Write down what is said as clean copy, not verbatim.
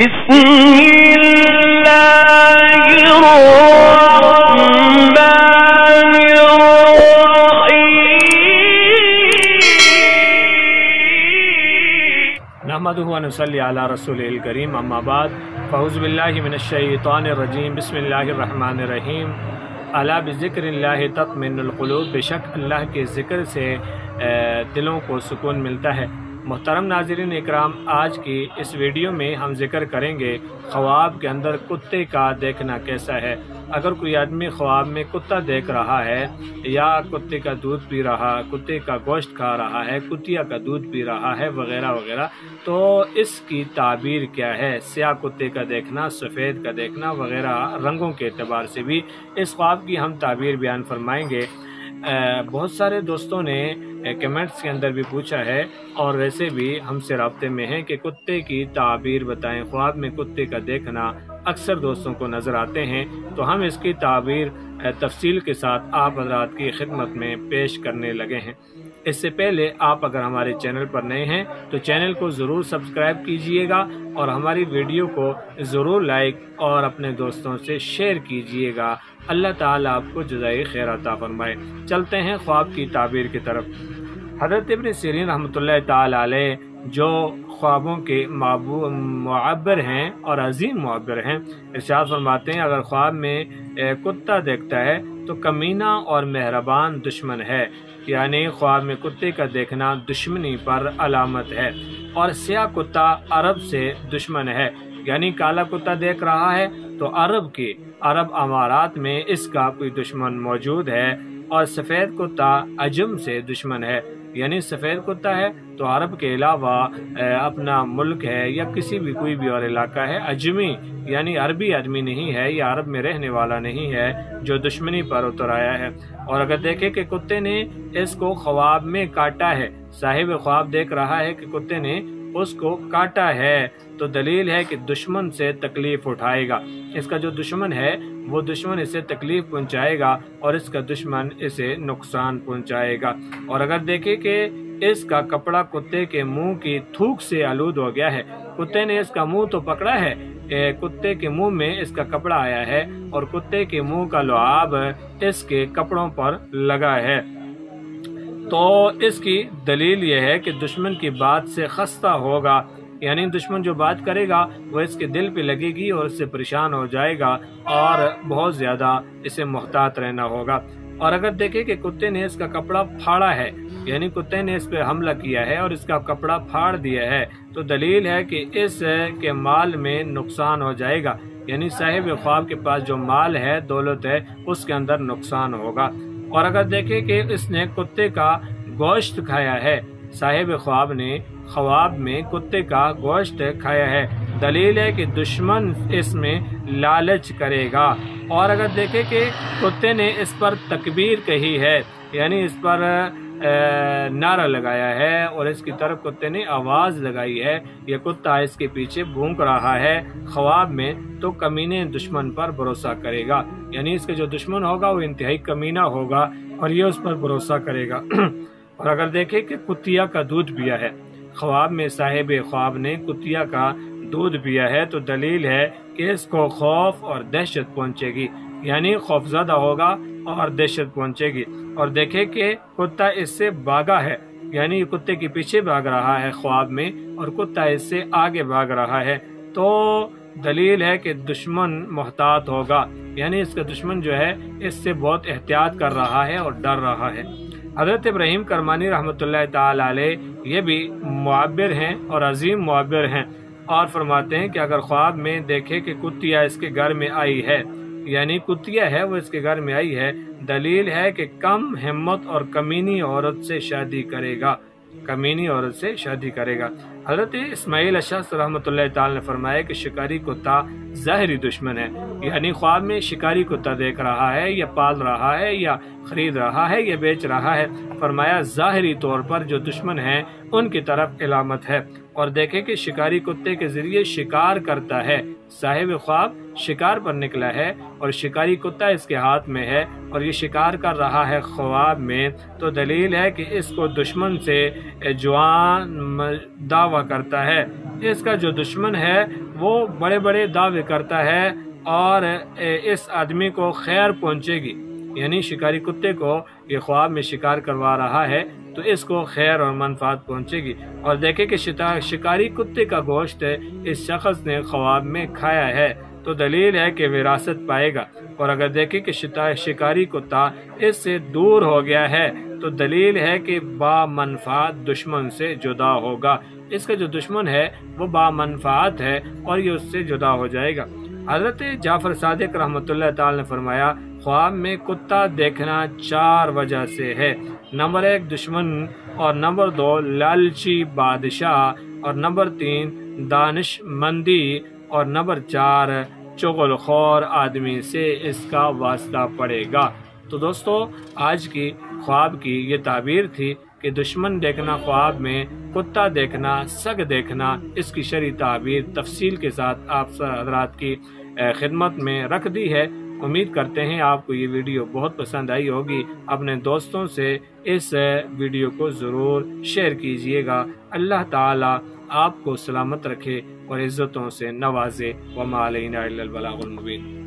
بسم اللہ الرحمن الرحیم نحمدہ و نصلی علی رسولہ الکریم اما بعد فاعوذ باللہ من الشیطان الرجیم بسم اللہ الرحمن الرحیم الا بذکر اللہ تطمئن القلوب، بے شک اللہ کے ذکر سے دلوں کو سکون ملتا ہے۔ محترم ناظرین اکرام، آج کی اس ویڈیو میں ہم ذکر کریں گے خواب کے اندر کتے کا دیکھنا کیسا ہے۔ اگر کوئی آدمی خواب میں کتا دیکھ رہا ہے یا کتے کا دودھ پی رہا، کتے کا گوشت کھا رہا ہے، کتیا کا دودھ پی رہا ہے وغیرہ وغیرہ، تو اس کی تعبیر کیا ہے؟ سیاہ کتے کا دیکھنا، سفید کا دیکھنا وغیرہ، رنگوں کے اعتبار سے بھی اس خواب کی ہم تعبیر بیان فرمائیں گے۔ بہت سارے دوستوں نے کمنٹس کے اندر بھی پوچھا ہے اور ویسے بھی ہم سے رابطے میں ہیں کہ کتے کی تعبیر بتائیں۔ خواب میں کتے کا دیکھنا اکثر دوستوں کو نظر آتے ہیں، تو ہم اس کی تعبیر تفصیل کے ساتھ آپ حضرات کی خدمت میں پیش کرنے لگے ہیں۔ اس سے پہلے آپ اگر ہمارے چینل پر نئے ہیں تو چینل کو ضرور سبسکرائب کیجئے گا اور ہماری ویڈیو کو ضرور لائک اور اپنے دوستوں سے شیئر کیجئے گا۔ اللہ تعالیٰ آپ کو جزائے خیر عطا فرمائے۔ چلتے ہیں خواب کی تعبیر کی طرف۔ حضرت ابن سیرین رحمۃ اللہ تعالیٰ علیہ جو خوابوں کے معبر ہیں اور عظیم معبر ہیں، ارشاد فرماتے ہیں اگر خواب میں کتا دیکھتا ہے تو کمینہ اور مہربان دشمن ہے، یعنی خواب میں کتے کا دیکھنا دشمنی پر علامت ہے۔ اور سیاہ کتا عرب سے دشمن ہے، یعنی کالا کتا دیکھ رہا ہے تو عرب امارات میں اس کا کوئی دشمن موجود ہے۔ اور سفید کتا عجم سے دشمن ہے، یعنی سفید کتا ہے تو عرب کے علاوہ اپنا ملک ہے یا کسی بھی کوئی بھی اور علاقہ ہے، عجمی یعنی عربی آدمی نہیں ہے یا عرب میں رہنے والا نہیں ہے جو دشمنی پر اتر آیا ہے۔ اور اگر دیکھیں کہ کتے نے اس کو خواب میں کاٹا ہے، صاحب خواب دیکھ رہا ہے کہ کتے نے اس کو کاٹا ہے، تو دلیل ہے کہ دشمن سے تکلیف اٹھائے گا۔ اس کا جو دشمن ہے وہ دشمن اسے تکلیف پہنچائے گا اور اس کا دشمن اسے نقصان پہنچائے گا۔ اور اگر دیکھیں کہ اس کا کپڑا کتے کے منہ کی تھوک سے آلود ہو گیا ہے، کتے نے اس کا منہ تو پکڑا ہے، کتے کے منہ میں اس کا کپڑا آیا ہے اور کتے کے منہ کا لعاب اس کے کپڑوں پر لگا ہے، تو اس کی دلیل یہ ہے کہ دشمن کی بات سے خستہ ہوگا، یعنی دشمن جو بات کرے گا وہ اس کے دل پہ لگے گی اور اس سے پریشان ہو جائے گا اور بہت زیادہ اسے محتاط رہنا ہوگا۔ اور اگر دیکھیں کہ کتے نے اس کا کپڑا پھاڑا ہے، یعنی کتے نے اس پہ حملہ کیا ہے اور اس کا کپڑا پھاڑ دیا ہے، تو دلیل ہے کہ اس کے مال میں نقصان ہو جائے گا، یعنی صاحب خواب کے پاس جو مال ہے، دولت ہے، اس کے اندر نقصان ہوگا۔ اور اگر دیکھیں کہ اس نے کتے کا گوشت کھایا ہے، صاحب خواب نے خواب میں کتے کا گوشت کھایا ہے، دلیل ہے کہ دشمن اس میں لالچ کرے گا۔ اور اگر دیکھیں کہ کتے نے اس پر تکبیر کہی ہے، یعنی اس پر نعرہ لگایا ہے اور اس کی طرف کتے نے آواز لگائی ہے، یہ کتا اس کے پیچھے بھونک رہا ہے خواب میں، تو کمینے دشمن پر بھروسہ کرے گا، یعنی اس کا جو دشمن ہوگا وہ انتہائی کمینہ ہوگا اور یہ اس پر بھروسہ کرے گا۔ اور اگر دیکھیں کہ کتیا کا دودھ پیا ہے، خواب میں صاحب خواب نے کتیا کا دودھ پیا ہے، تو دلیل ہے کہ اس کو خوف اور دہشت پہنچے گی، یعنی خوف زدہ ہوگا اور دہشت پہنچے گی۔ اور دیکھیں کہ کتا اس سے بھاگا ہے، یعنی کتے کے پیچھے بھاگ رہا ہے خواب میں اور کتا اس سے آگے بھاگ رہا ہے، تو دلیل ہے کہ دشمن محتاط ہوگا، یعنی اس کا دشمن جو ہے اس سے بہت احتیاط کر رہا ہے اور ڈر رہا ہے۔ حضرت ابراہیم کرمانی رحمۃ اللہ تعالی علیہ یہ بھی معبر ہیں اور عظیم معبر ہیں، اور فرماتے ہیں کہ اگر خواب میں دیکھے کہ کتیا اس کے گھر میں آئی ہے، یعنی کتیا ہے وہ اس کے گھر میں آئی ہے، دلیل ہے کہ کم ہمت اور کمینی عورت سے شادی کرے گا، کمینی عورت سے شادی کرے گا۔ حضرت اسماعیل اشعث رحمۃ اللہ تعالی نے فرمایا کہ شکاری کتا ظاہری دشمن ہے، یعنی خواب میں شکاری کتا دیکھ رہا ہے یا پال رہا ہے یا خرید رہا ہے یا بیچ رہا ہے، فرمایا ظاہری طور پر جو دشمن ہیں ان کی طرف علامت ہے۔ اور دیکھیں کہ شکاری کتے کے ذریعے شکار کرتا ہے، صاحب خواب شکار پر نکلا ہے اور شکاری کتا اس کے ہاتھ میں ہے اور یہ شکار کر رہا ہے خواب میں، تو دلیل ہے کہ اس کو دشمن سے جوان دعویٰ کرتا ہے، اس کا جو دشمن ہے وہ بڑے بڑے دعوے کرتا ہے اور اس آدمی کو خیر پہنچے گی، یعنی شکاری کتے کو یہ خواب میں شکار کروا رہا ہے تو اس کو خیر اور منفعت پہنچے گی، اور دیکھے کہ شکاری کتے کا گوشت اس شخص نے خواب میں کھایا ہے تو دلیل ہے کہ وراثت پائے گا، اور اگر دیکھے کہ شکاری کتا اس سے دور ہو گیا ہے تو دلیل ہے کہ با منفعت دشمن سے جدا ہوگا، اس کا جو دشمن ہے وہ با منفعت ہے اور یہ اس سے جدا ہو جائے گا۔ حضرت جعفر صادق رحمۃ اللہ تعالی نے فرمایا خواب میں کتا دیکھنا 4 وجہ سے ہے، نمبر 1 دشمن، اور نمبر 2 لالچی بادشاہ، اور نمبر 3 دانش مندی، اور نمبر 4 چغل خور آدمی سے اس کا واسطہ پڑے گا۔ تو دوستو آج کی خواب کی یہ تعبیر تھی کہ دشمن دیکھنا خواب میں، کتا دیکھنا، سگ دیکھنا، اس کی شرعی تعبیر تفصیل کے ساتھ آپ حضرات کی خدمت میں رکھ دی ہے۔ امید کرتے ہیں آپ کو یہ ویڈیو بہت پسند آئی ہوگی، اپنے دوستوں سے اس ویڈیو کو ضرور شیئر کیجئے گا۔ اللہ تعالی آپ کو سلامت رکھے اور عزتوں سے نوازے۔ وما علینا الا البلاغ المبین۔